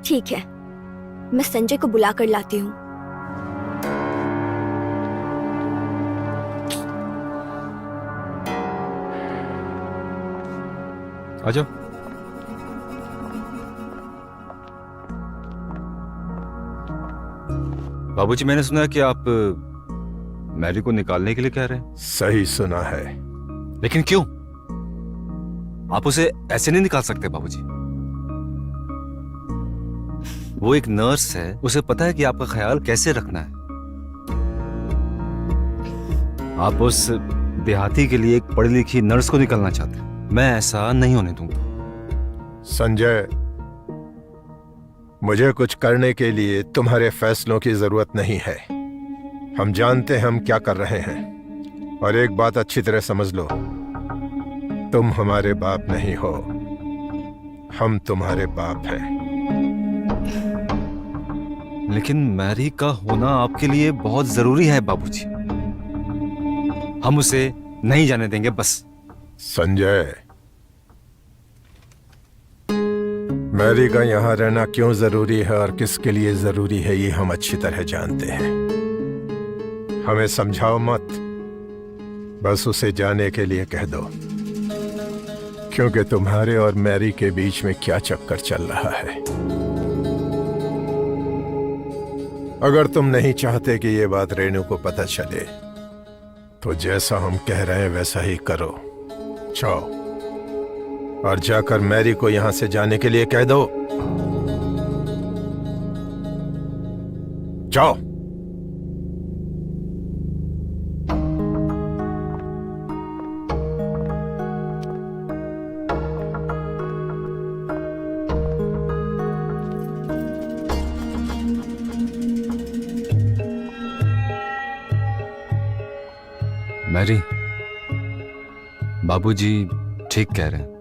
ठीक है, मैं संजय को बुला कर लाती हूँ। आ जाओ। बाबूजी, मैंने सुना है कि आप मैरी को निकालने के लिए कह रहे हैं। सही सुना है। लेकिन क्यों? आप उसे ऐसे नहीं निकाल सकते बाबूजी। वो एक नर्स है, उसे पता है कि आपका ख्याल कैसे रखना है। आप उस देहाती के लिए एक पढ़ी लिखी नर्स को निकालना चाहते हैं। मैं ऐसा नहीं होने दूंगा। संजय, मुझे कुछ करने के लिए तुम्हारे फैसलों की जरूरत नहीं है। हम जानते हैं हम क्या कर रहे हैं। और एक बात अच्छी तरह समझ लो, तुम हमारे बाप नहीं हो, हम तुम्हारे बाप हैं। लेकिन मैरी का होना आपके लिए बहुत जरूरी है बाबूजी। हम उसे नहीं जाने देंगे बस। संजय, मैरी का यहां रहना क्यों जरूरी है और किसके लिए जरूरी है, ये हम अच्छी तरह जानते हैं। हमें समझाओ मत, बस उसे जाने के लिए कह दो, क्योंकि तुम्हारे और मैरी के बीच में क्या चक्कर चल रहा है। अगर तुम नहीं चाहते कि ये बात रेणु को पता चले, तो जैसा हम कह रहे हैं वैसा ही करो। जाओ और जाकर मैरी को यहां से जाने के लिए कह दो। जाओ। मैरी, बाबूजी ठीक कह रहे हैं।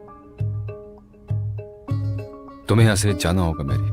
तुम्हें यहां से जाना होगा मैरी।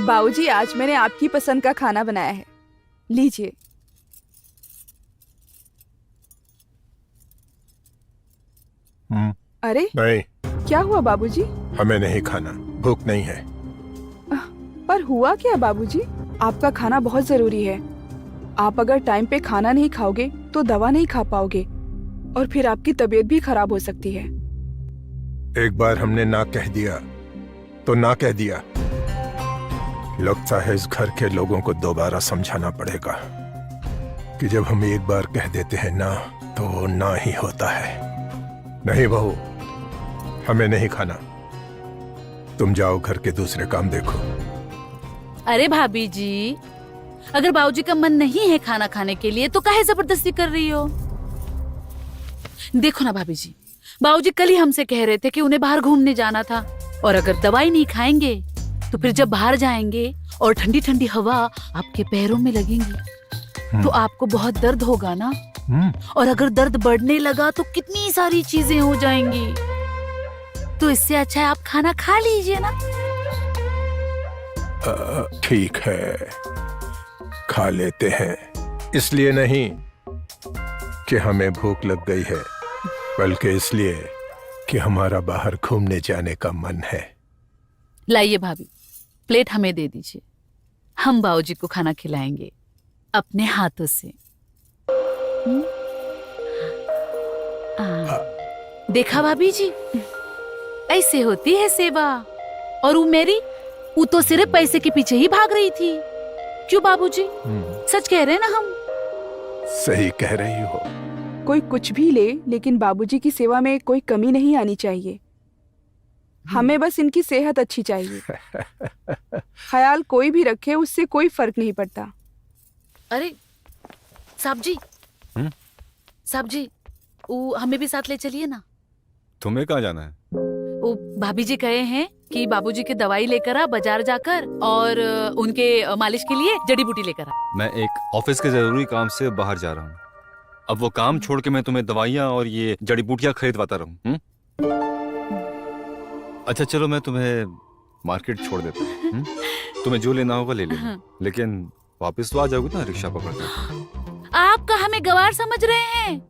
बाबूजी, आज मैंने आपकी पसंद का खाना बनाया है, लीजिए। अरे नहीं, क्या हुआ बाबूजी? हमें नहीं खाना, भूख नहीं है। पर हुआ क्या बाबूजी? आपका खाना बहुत जरूरी है। आप अगर टाइम पे खाना नहीं खाओगे तो दवा नहीं खा पाओगे और फिर आपकी तबीयत भी खराब हो सकती है। एक बार हमने ना कह दिया तो ना कह दिया। लगता है इस घर के लोगों को दोबारा समझाना पड़ेगा कि जब हम एक बार कह देते हैं ना, तो वो ना ही होता है। नहीं बहू, हमें नहीं खाना। तुम जाओ, घर के दूसरे काम देखो। अरे भाभी जी, अगर बाबूजी का मन नहीं है खाना खाने के लिए तो काहे जबरदस्ती कर रही हो? देखो ना भाभी जी, बाबूजी कल ही हमसे कह रहे थे कि उन्हें बाहर घूमने जाना था, और अगर दवाई नहीं खाएंगे तो फिर जब बाहर जाएंगे और ठंडी ठंडी हवा आपके पैरों में लगेंगी तो आपको बहुत दर्द होगा ना। और अगर दर्द बढ़ने लगा तो कितनी सारी चीजें हो जाएंगी। तो इससे अच्छा है आप खाना खा लीजिए ना। ठीक है, खा लेते हैं। इसलिए नहीं कि हमें भूख लग गई है, बल्कि इसलिए कि हमारा बाहर घूमने जाने का मन है। लाइए भाभी, प्लेट हमें दे दीजिए, हम बाबूजी को खाना खिलाएंगे अपने हाथों से। देखा भाभी जी, ऐसे होती है सेवा। और वो मेरी, वो तो सिर्फ पैसे के पीछे ही भाग रही थी। क्यों बाबूजी, सच कह रहे हैं ना हम? सही कह रही हो। कोई कुछ भी ले, लेकिन बाबूजी की सेवा में कोई कमी नहीं आनी चाहिए। हमें बस इनकी सेहत अच्छी चाहिए। ख्याल कोई भी रखे, उससे कोई फर्क नहीं पड़ता। अरे साहब जी, साहब जी, वो हमें भी साथ ले चलिए ना। तुम्हें कहाँ जाना है? वो भाभी जी कहे हैं कि बाबूजी की दवाई लेकर आ बाजार जाकर, और उनके मालिश के लिए जड़ी बूटी लेकर आ। मैं एक ऑफिस के जरूरी काम से बाहर जा रहा हूँ। अब वो काम छोड़ के मैं तुम्हें दवाइयाँ और ये जड़ी बूटियाँ खरीदवाता रहूँ? अच्छा चलो, मैं तुम्हें मार्केट छोड़ देता हूँ। तुम्हें जो लेना होगा ले लेना, लेकिन वापस तो आ जाओगे ना रिक्शा पकड़कर। आप का हमें गवार समझ रहे हैं?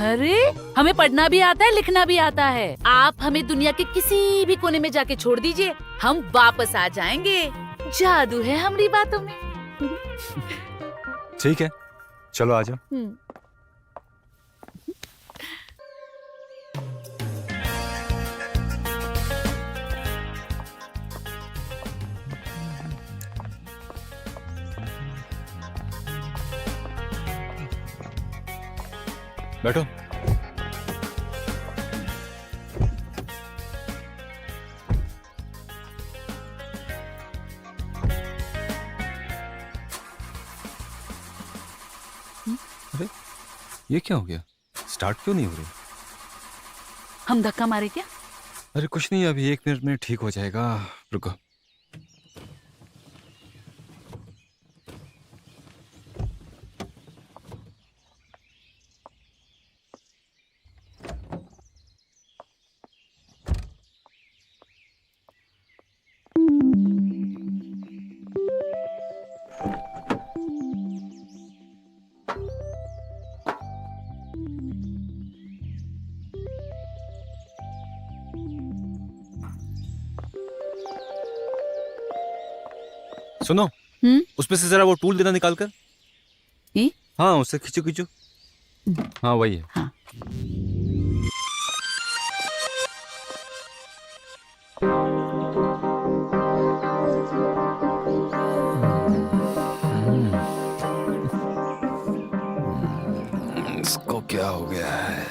अरे हमें पढ़ना भी आता है, लिखना भी आता है। आप हमें दुनिया के किसी भी कोने में जाके छोड़ दीजिए, हम वापस आ जाएंगे। जादू है हमारी बातों में। ठीक है, चलो आ जाओ। बैठो। अरे ये क्या हो गया? स्टार्ट क्यों नहीं हो रही? हम धक्का मारे क्या? अरे कुछ नहीं, अभी 1 मिनट में ठीक हो जाएगा, रुको। सुनो, उसमें से जरा वो टूल देना निकाल कर। ये? हाँ, उससे खींचो खींचो। हाँ वही है। हाँ। इसको क्या हो गया है?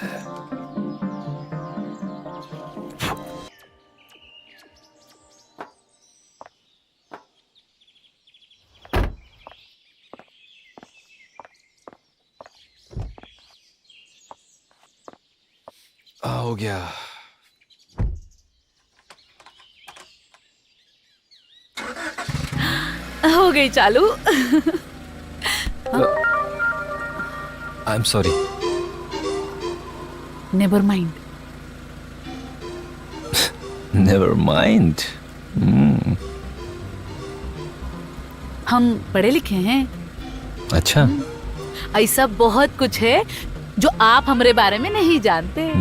हो गया। हो गई चालू। I am sorry. Never mind. Never mind. हम पढ़े लिखे हैं। अच्छा। ऐसा बहुत कुछ है जो आप हमारे बारे में नहीं जानते।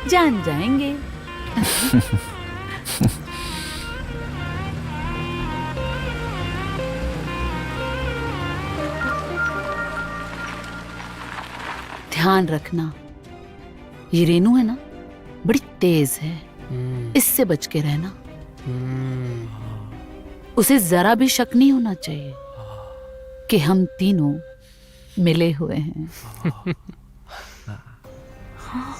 जान जाएंगे। ध्यान रखना, ये रेनू है ना, बड़ी तेज है, इससे बच के रहना। उसे जरा भी शक नहीं होना चाहिए कि हम तीनों मिले हुए हैं। हाँ?